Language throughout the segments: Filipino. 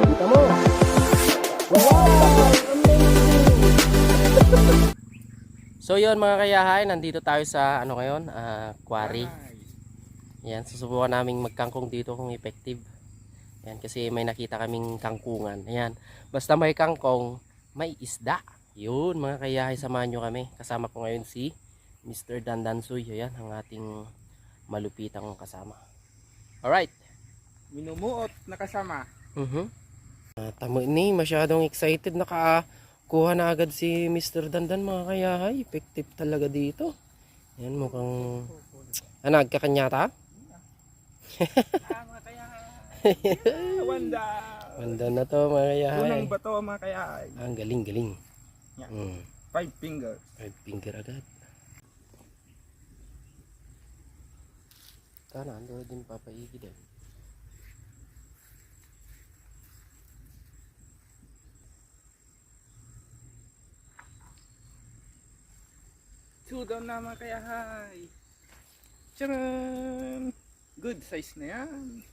Kita mo. Wow! So yun mga kayahay, nandito tayo sa ano ngayon, quarry. Yan, susubukan naming magkangkong dito kung effective. Yan, kasi may nakita kaming kangkungan. Ayan, basta may kangkong, may isda. Yun mga kayahay, samahan nyo kami. Kasama ko ngayon si Mr. Dandansoy. Ayan, ang ating malupitang kasama. Alright. Minumuot na kasama. Tamo ni, masyadong excited. Nakakuha na agad si Mr. Dandan mga kayahay. Effective talaga dito. Ayan, mukhang nagkakanyata. Mga kaya. Wanda. Wanda na to mga kayahay. Unang bato mga kaya. Ang galing. Yeah. 5 fingers. 5 finger agad. Kana, ando din papaigi din. Sudaw na mga kaya. Charan! Good size na yan.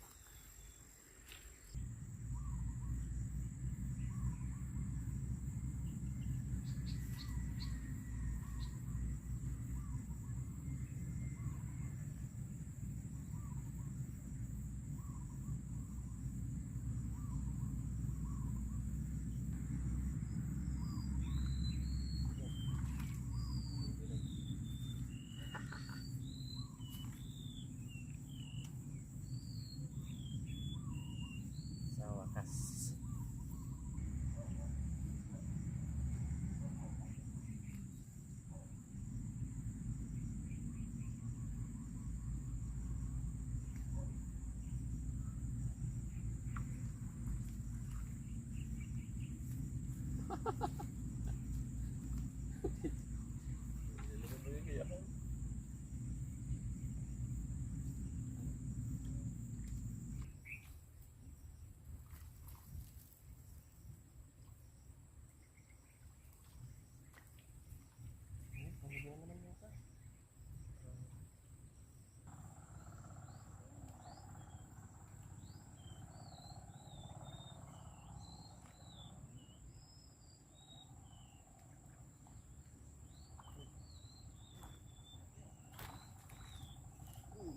Sa wakas.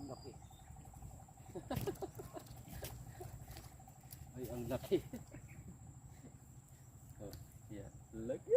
Laki. Ay, ang laki. Oh, yeah. Laki.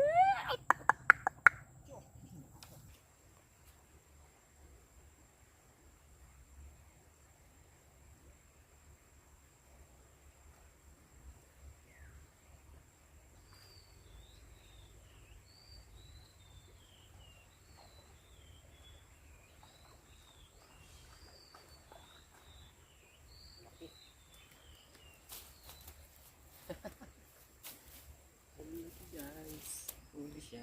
Guys, huli siya.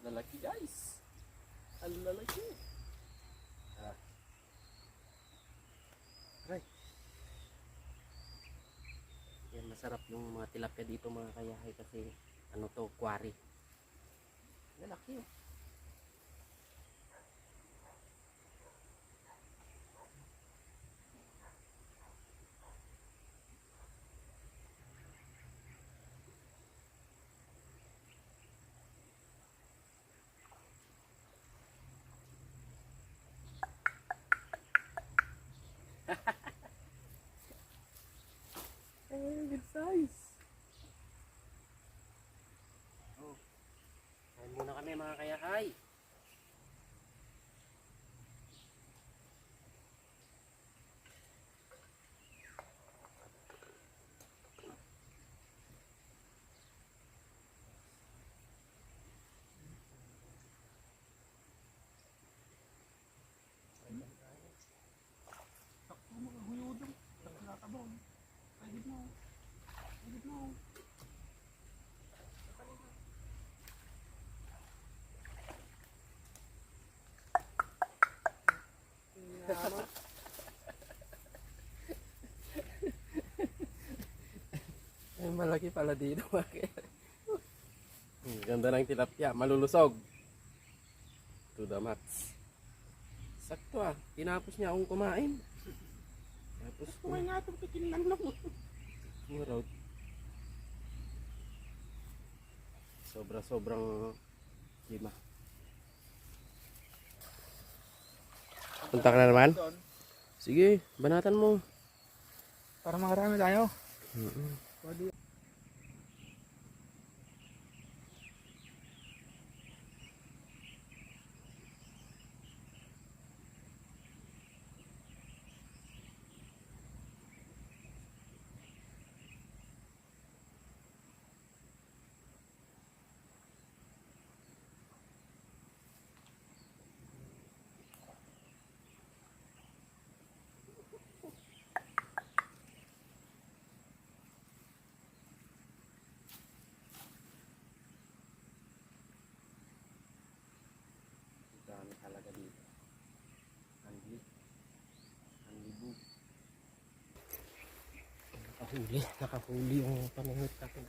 Lalaki guys. Ang lalaki. Right. Yan, masarap yung mga tilapia dito mga kayahay kasi ano to, quarry. Lalaki oh. Good size. Oh. Kain muna kami mga kayahay. Ay, malaki pala dito. Ang ganda ng tilapia, malulusog. To the max. Sakto ah, tinapos niya akong kumain. Tapos Kumain nga itong pikin lang lang. kumaraw. Sobrang lima. Punta ka na naman? Doon, Sige, banatan mo. para makarami tayo. Dami talaga dito. Anlibog. Nakahuli yung panunod natin.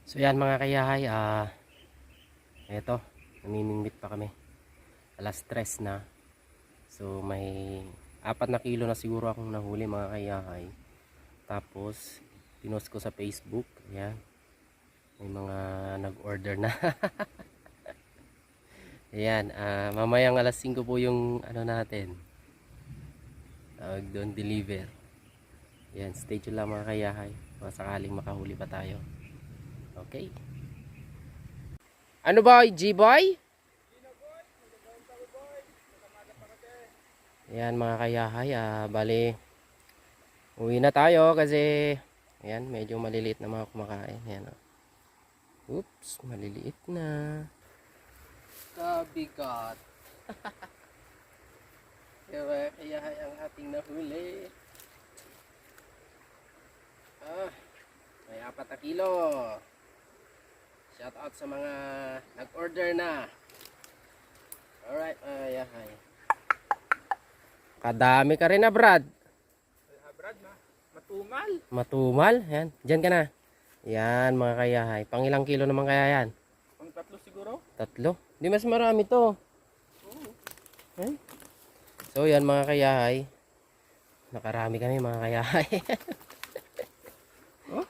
So yan mga kayahay, eto, namimingwit pa kami. Alas 3 na. So may 4 na kilo na siguro akong nahuli mga kayahay. Tapos pinost ko sa Facebook. Ayan. May mga nag-order na. Ayan, mamayang alas 5 po yung ano natin. Tawag doon, deliver. Ayan, stay tuned lang mga kayahay. Mga sakaling makahuli pa tayo. Okay. Ano ba, G-Boy? Ayan mga kayahay, bali uwi na tayo kasi ayan, medyo maliliit na mga kumakain. Ayan, oh. Oops, maliliit na. Kabigat. Kaya mga kayahay ang ating nahuli. May 4 na kilo. Shout out sa mga nag-order na. Alright, yahay. Kadami ka rin na, Brad. Brad na. Matumal. Matumal. Yan. Diyan ka na. Yan, mga kayahay. Pang ilang kilo naman kaya yan? Pang 3 siguro. 3? Di mas marami to. Okay. So, yan mga kayahay. Nakarami kami mga kayahay. Oh?